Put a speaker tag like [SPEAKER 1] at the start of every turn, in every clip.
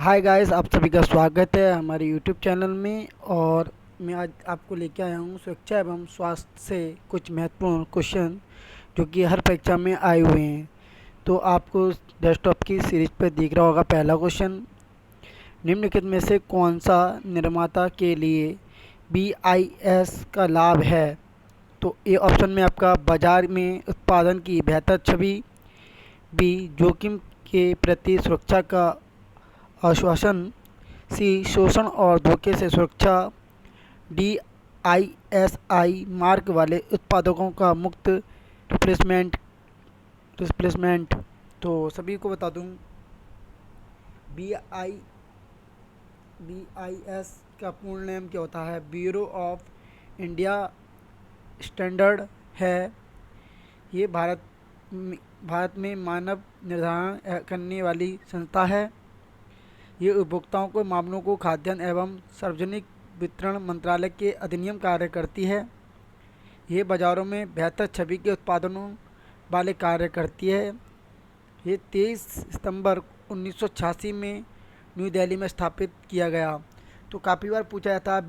[SPEAKER 1] Hi guys, आप सभी का स्वागत है हमारे यूट्यूब चैनल में। और मैं आज आपको लेके आया हूँ सुरक्षा एवं स्वास्थ्य से कुछ महत्वपूर्ण क्वेश्चन जो कि हर परीक्षा में आए हुए हैं। तो आपको डेस्कटॉप की सीरीज पर दिख रहा होगा। पहला क्वेश्चन, निम्नलिखित में से कौन सा निर्माता के लिए BIS का लाभ है? तो ए ऑप्शन में आपका बाजार में उत्पादन की बेहतर छवि, बी जोखिम के प्रति सुरक्षा का आश्वासन, सी शोषण और धोखे से सुरक्षा, डी ISI मार्क वाले उत्पादकों का मुक्त रिप्लेसमेंट। तो सभी को बता दूं, BIS का पूर्ण नाम क्या होता है? ब्यूरो ऑफ इंडिया स्टैंडर्ड है। ये भारत में मानव निर्धारण करने वाली संस्था है। ये उपभोक्ताओं के मामलों को खाद्यान्न एवं सार्वजनिक वितरण मंत्रालय के अधिनियम कार्य करती है। ये बाज़ारों में बेहतर छवि के उत्पादनों वाले कार्य करती है। ये 23 सितंबर 1986 में न्यू दिल्ली में स्थापित किया गया। तो काफ़ी बार पूछा जाता है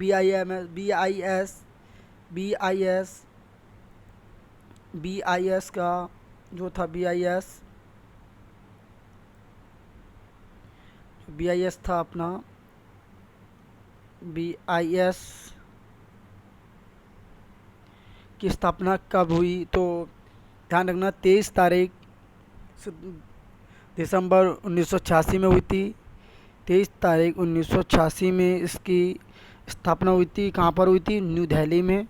[SPEAKER 1] BIS का जो था BIS था अपना BIS की स्थापना कब हुई? तो ध्यान रखना, 23 तारीख दिसंबर 1986 में हुई थी। 23 तारीख 1986 में इसकी स्थापना हुई थी। कहाँ पर हुई थी? न्यू दिल्ली में।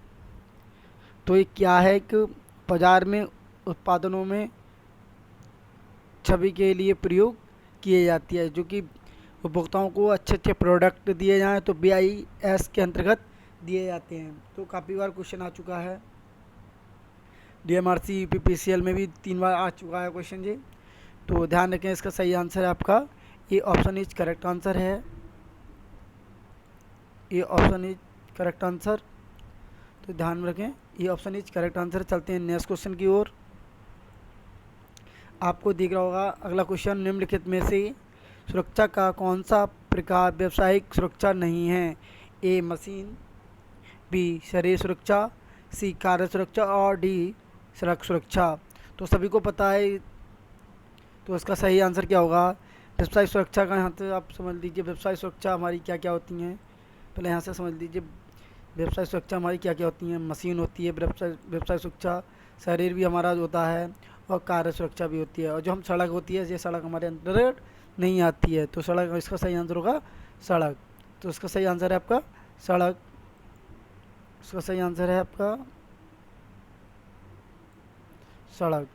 [SPEAKER 1] तो ये क्या है कि बाज़ार में उत्पादनों में छवि के लिए प्रयोग किए जाती है, जो कि उपभोक्ताओं को अच्छे अच्छे प्रोडक्ट दिए जाएं तो BIS के अंतर्गत दिए जाते हैं। तो काफ़ी बार क्वेश्चन आ चुका है। DMRC UPPCL में भी 3 बार आ चुका है क्वेश्चन जी। तो ध्यान रखें, इसका सही आंसर है आपका ये ऑप्शन इज करेक्ट आंसर है। ये ऑप्शन इज करेक्ट आंसर। तो ध्यान रखें, ये ऑप्शन इज करेक्ट आंसर। चलते हैं नेक्स्ट क्वेश्चन की ओर। आपको दिख रहा होगा अगला क्वेश्चन, निम्नलिखित में से सुरक्षा का कौन सा प्रकार व्यावसायिक सुरक्षा नहीं है? ए मशीन, बी शरीर सुरक्षा, सी कार्य सुरक्षा और डी सड़क सुरक्षा। तो सभी को पता है, तो इसका सही आंसर क्या होगा? व्यावसायिक सुरक्षा का यहाँ से आप समझ लीजिए व्यावसायिक सुरक्षा हमारी क्या क्या होती हैं। पहले यहाँ से समझ लीजिए व्यावसायिक सुरक्षा हमारी क्या क्या होती हैं। मशीन होती है व्यवसाय सुरक्षा, शरीर भी हमारा होता है और कार्य सुरक्षा भी होती है। और जो हम सड़क होती है, ये सड़क हमारे अंदर नहीं आती है। तो सड़क, इसका सही आंसर होगा सड़क। तो इसका सही आंसर है आपका सड़क। इसका सही आंसर है आपका सड़क।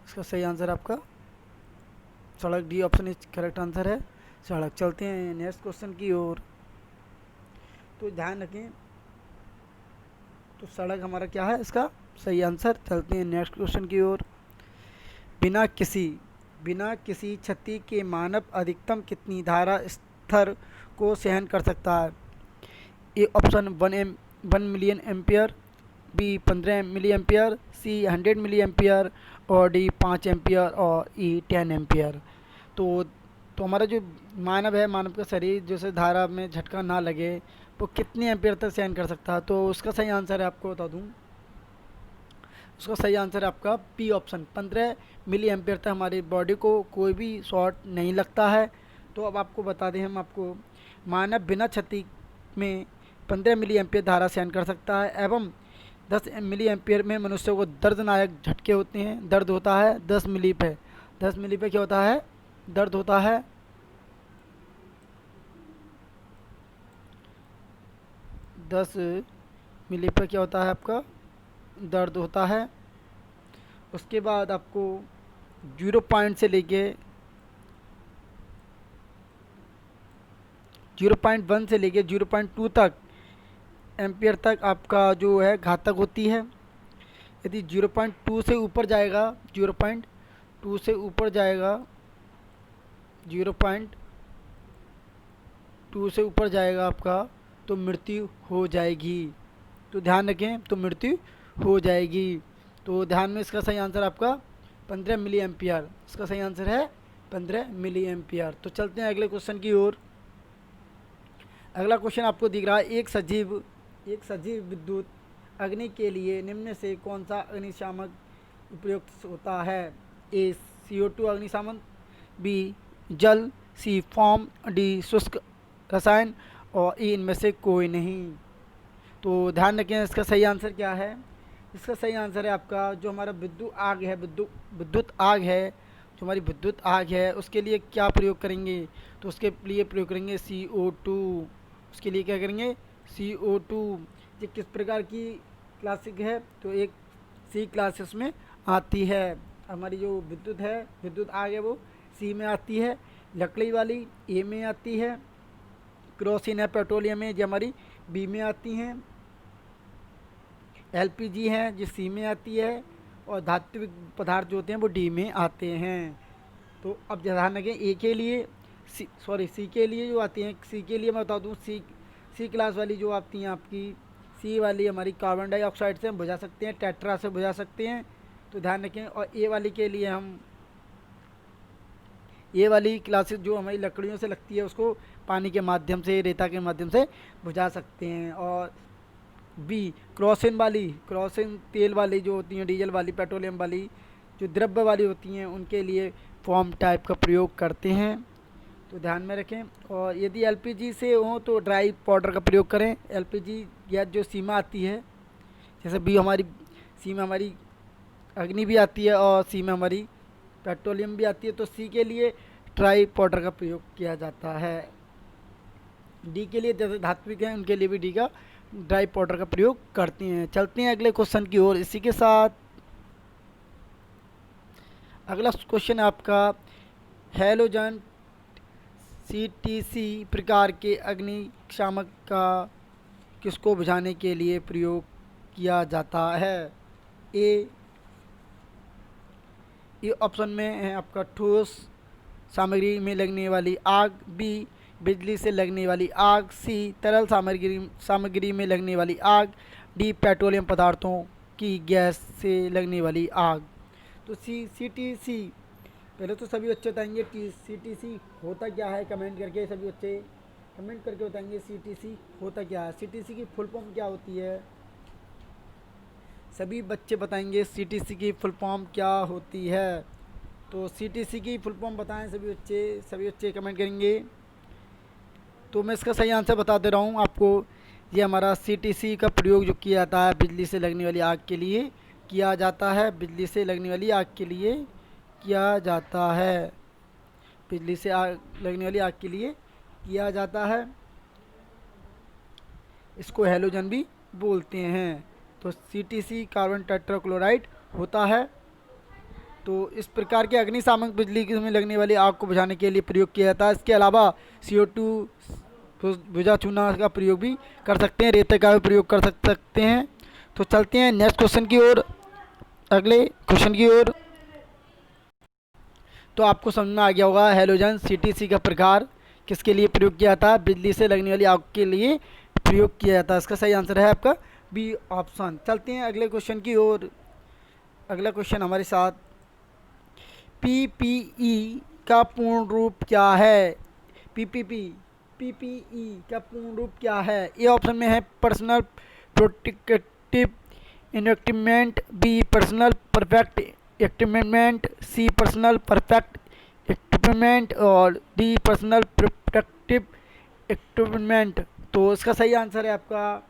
[SPEAKER 1] इसका सही आंसर आपका सड़क, D option is correct answer है सड़क। चलते हैं नेक्स्ट क्वेश्चन की ओर। तो ध्यान रखें, तो सड़क हमारा क्या है? इसका सही आंसर। चलते हैं नेक्स्ट क्वेश्चन की ओर। बिना किसी क्षति के मानव अधिकतम कितनी धारा स्तर को सहन कर सकता है? A option 1 million ampere, B 15 milli ampere, C 100 milli ampere और डी 5 एम्पियर और ई 10 एम्पियर। तो हमारा जो मानव है, मानव का शरीर जैसे धारा में झटका ना लगे वो कितनी एम्पियर तक सहन कर सकता है? तो उसका सही आंसर है, आपको बता दूं, उसका सही आंसर है आपका पी ऑप्शन। 15 मिली एम्पियर तक हमारी बॉडी को कोई भी शॉट नहीं लगता है। तो अब आपको बता दें हम आपको, मानव बिना क्षति में 15 मिली एम्पियर धारा सहन कर सकता है एवं 10 मिली एम्पियर में मनुष्य को दर्दनायक झटके होते हैं, दर्द होता है 10 मिली पे। 10 मिली पे क्या होता है? दर्द होता है। 10 मिली पे क्या होता है? आपका दर्द होता है। उसके बाद आपको 0 पॉइंट से लेके 0.1 से लेके 0.2 तक एम्पियर तक आपका जो है घातक होती है। यदि 0.2 से ऊपर जाएगा, 0.2 से ऊपर जाएगा, 0.2 से ऊपर जाएगा आपका, तो मृत्यु हो जाएगी। तो ध्यान रखें, तो मृत्यु हो जाएगी। तो ध्यान में इसका सही आंसर आपका 15 मिली एम्पियर। इसका सही आंसर है 15 मिली एम्पियर। तो चलते हैं अगले क्वेश्चन की ओर। अगला क्वेश्चन आपको दिख रहा है, एक सजीव विद्युत अग्नि के लिए निम्न में से कौन सा अग्निशामक उपयुक्त होता है? ए CO2 अग्निशामक, बी जल, सी फोम, डी शुष्क रसायन और ई इनमें से कोई नहीं। तो ध्यान रखें इसका सही आंसर क्या है। इसका सही आंसर है आपका जो हमारा विद्युत आग है, जो हमारी विद्युत आग है उसके लिए क्या प्रयोग करेंगे? तो उसके लिए प्रयोग करेंगे CO2। उसके लिए क्या करेंगे? CO2। ये किस प्रकार की क्लासिक है? तो एक सी क्लासेस में आती है। हमारी जो विद्युत आग है वो सी में आती है, लकड़ी वाली ए में आती है, केरोसिन है पेट्रोलियम में जो हमारी बी में आती हैं, LPG हैं जो सी में आती है, और धात्विक पदार्थ जो होते हैं वो डी में आते हैं। तो अब ध्यान रखें ए के लिए सी के लिए जो आती हैं, सी के लिए मैं बता दूँ, सी क्लास वाली जो आती हैं आपकी, सी वाली हमारी कार्बन डाइऑक्साइड से हम बुझा सकते हैं, टेट्रा से बुझा सकते हैं। तो ध्यान रखें। और ए वाली के लिए हम ये वाली क्लासेस जो हमारी लकड़ियों से लगती है उसको पानी के माध्यम से, रेता के माध्यम से बुझा सकते हैं। और बी क्रोसिन तेल वाली जो होती हैं, डीजल वाली, पेट्रोलियम वाली जो द्रव्य वाली होती हैं उनके लिए फॉर्म टाइप का प्रयोग करते हैं। तो ध्यान में रखें। और यदि LPG से हो तो ड्राई पाउडर का प्रयोग करें। LPG गैस जो सीमा आती है, जैसे बी हमारी सी में हमारी अग्नि भी आती है और सी में हमारी पेट्रोलियम भी आती है, तो सी के लिए ड्राई पाउडर का प्रयोग किया जाता है। डी के लिए जैसे धात्विक हैं उनके लिए भी डी का ड्राई पाउडर का प्रयोग करते हैं। चलते हैं अगले क्वेश्चन की ओर। इसी के साथ अगला क्वेश्चन आपका, हैलोजन CTC प्रकार के अग्निशामक का किसको बुझाने के लिए प्रयोग किया जाता है? ये ऑप्शन में है आपका ठोस सामग्री में लगने वाली आग, बी बिजली से लगने वाली आग, सी तरल सामग्री में लगने वाली आग, डी पेट्रोलियम पदार्थों की गैस से लगने वाली आग। तो CTC, पहले तो सभी बच्चे बताएंगे CTC होता क्या है, कमेंट करके सभी बच्चे कमेंट करके बताएंगे CTC होता क्या है। CTC की फुल फॉर्म क्या होती है? सभी बच्चे बताएंगे CTC की फुल फॉर्म क्या होती है। तो CTC की फुल फॉर्म बताएं सभी बच्चे कमेंट करेंगे। तो मैं इसका सही आंसर बता दे रहा हूँ आपको। ये हमारा CTC का प्रयोग जो किया जाता है बिजली से लगने वाली आग के लिए किया जाता है, बिजली से लगने वाली आग के लिए किया जाता है, बिजली से लगने वाली आग के लिए किया जाता है। इसको हैलोजन भी बोलते हैं। तो CTC कार्बन टेट्राक्लोराइड होता है। तो इस प्रकार के अग्निशामक बिजली में लगने वाली आग को बुझाने के लिए प्रयोग किया जाता है। इसके अलावा CO2 बुझा चूना का प्रयोग भी कर सकते हैं, रेते का भी प्रयोग कर सकते हैं। तो चलते हैं नेक्स्ट क्वेश्चन की ओर, अगले क्वेश्चन की ओर। तो आपको समझ में आ गया होगा हैलोजन CTC का प्रकार किसके लिए प्रयोग किया जाता है? बिजली से लगने वाली आग के लिए प्रयोग किया जाता है। इसका सही आंसर है आपका बी ऑप्शन। चलते हैं अगले क्वेश्चन की ओर। अगला क्वेश्चन हमारे साथ, PPE का पूर्ण रूप क्या है? PPE का पूर्ण रूप क्या है? ए ऑप्शन में है personal protective equipment, B personal perfect equipment, C personal perfect equipment और डी पर्सनल प्रोटेक्टिव इक्विपमेंट। तो इसका सही आंसर है आपका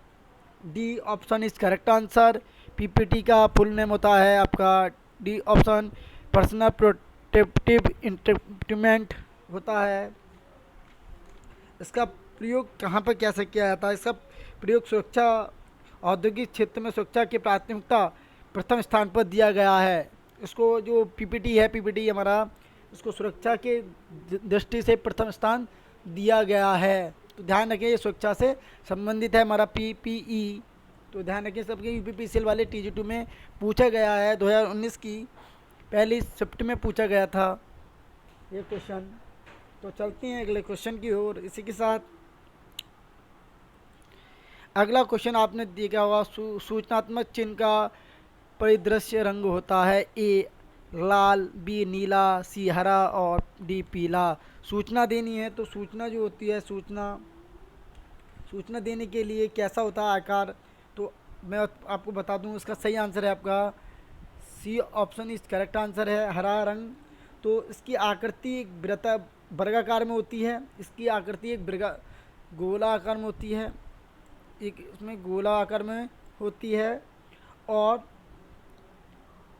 [SPEAKER 1] D option is correct answer. PPT का फुल नेम होता है आपका D option, personal protective equipment होता है। इसका प्रयोग कहाँ पर कैसे किया जाता है? इसका प्रयोग सुरक्षा, औद्योगिक क्षेत्र में सुरक्षा की प्राथमिकता प्रथम स्थान पर दिया गया है। इसको जो PPT हमारा, इसको सुरक्षा के दृष्टि से प्रथम स्थान दिया गया है। तो ध्यान रखें ये सुरक्षा से संबंधित है हमारा PPE। तो ध्यान रखें सबके UPPCL वाले TG2 में पूछा गया है, 2019 की पहली शिफ्ट में पूछा गया था ये क्वेश्चन। तो चलते हैं अगले क्वेश्चन की ओर। इसी के साथ अगला क्वेश्चन आपने देखा होगा, सूचनात्मक चिन्ह का परिदृश्य रंग होता है। ए लाल, बी नीला, सी हरा और डी पीला। सूचना देनी है तो सूचना जो होती है, सूचना देने के लिए कैसा होता है आकार, तो मैं आपको बता दूं, इसका सही आंसर है आपका सी ऑप्शन इस करेक्ट आंसर है, हरा रंग। तो इसकी आकृति एक वृत्ता वर्गाकार में होती है, इसकी आकृति एक गोला आकार में होती है, एक इसमें गोला आकार में होती है और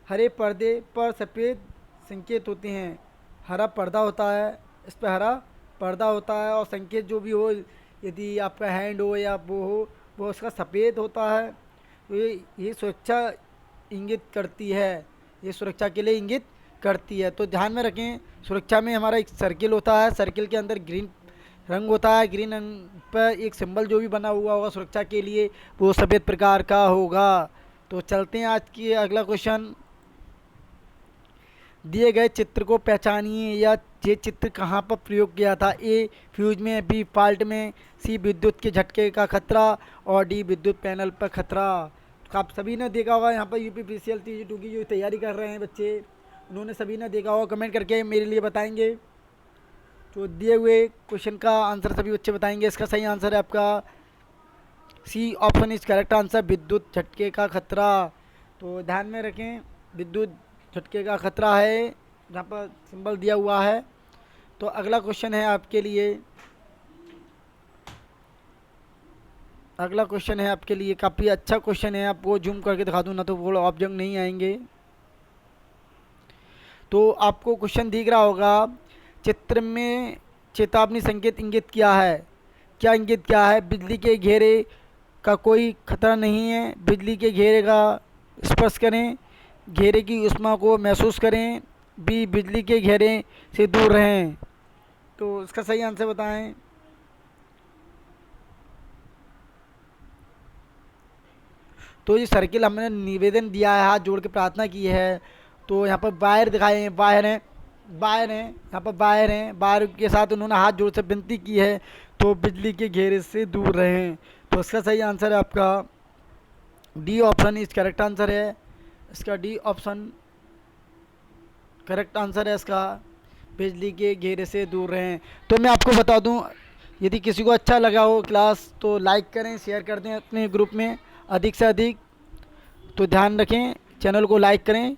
[SPEAKER 1] हरे पर्दे पर सफ़ेद संकेत होते हैं। हरा पर्दा होता है, इस पर हरा पर्दा होता है और संकेत जो भी हो, यदि आपका हैंड हो या वो हो, वो उसका सफ़ेद होता है। तो ये सुरक्षा इंगित करती है, ये सुरक्षा के लिए इंगित करती है। तो ध्यान में रखें, सुरक्षा में हमारा एक सर्किल होता है, सर्किल के अंदर ग्रीन रंग होता है, ग्रीन रंग पर एक सिंबल जो भी बना हुआ होगा सुरक्षा के लिए, वो सफ़ेद प्रकार का होगा। तो चलते हैं आज की अगला क्वेश्चन। दिए गए चित्र को पहचानिए, या ये चित्र कहाँ पर प्रयोग किया था। ए फ्यूज में, बी फाल्ट में, सी विद्युत के झटके का खतरा और डी विद्युत पैनल पर खतरा। तो आप सभी ने देखा होगा, यहाँ पर यूपीपीसीएल TG2 की जो तैयारी कर रहे हैं बच्चे, उन्होंने सभी ने देखा होगा, कमेंट करके मेरे लिए बताएंगे। तो दिए हुए क्वेश्चन का आंसर सभी बच्चे बताएंगे। इसका सही आंसर है आपका C option is correct answer, विद्युत झटके का खतरा। तो ध्यान में रखें, विद्युत झटके का खतरा है, जहाँ पर सिंबल दिया हुआ है। तो अगला क्वेश्चन है आपके लिए, काफ़ी अच्छा क्वेश्चन है, आपको जूम करके दिखा दूँ ना तो वो ऑब्जेक्ट नहीं आएंगे। तो आपको क्वेश्चन दिख रहा होगा, चित्र में चेतावनी संकेत इंगित किया है, क्या इंगित किया है। बिजली के घेरे का कोई खतरा नहीं है, बिजली के घेरे का स्पर्श करें, घेरे की ऊष्मा को महसूस करें, बी बिजली के घेरे से दूर रहें। तो इसका सही आंसर बताएं। तो ये सर्किल हमने निवेदन दिया है, हाथ जोड़ के प्रार्थना की है। तो यहाँ पर वायर दिखाए हैं, वायर हैं, यहाँ पर वायर हैं, वायर के साथ उन्होंने हाथ जोड़ से विनती की है, तो बिजली के घेरे से दूर रहें। तो इसका सही आंसर है आपका डी ऑप्शन इस करेक्ट आंसर है, इसका डी ऑप्शन करेक्ट आंसर है इसका, बिजली के घेरे से दूर रहें। तो मैं आपको बता दूं, यदि किसी को अच्छा लगा हो क्लास तो लाइक करें, शेयर कर दें अपने ग्रुप में अधिक से अधिक। तो ध्यान रखें, चैनल को लाइक करें।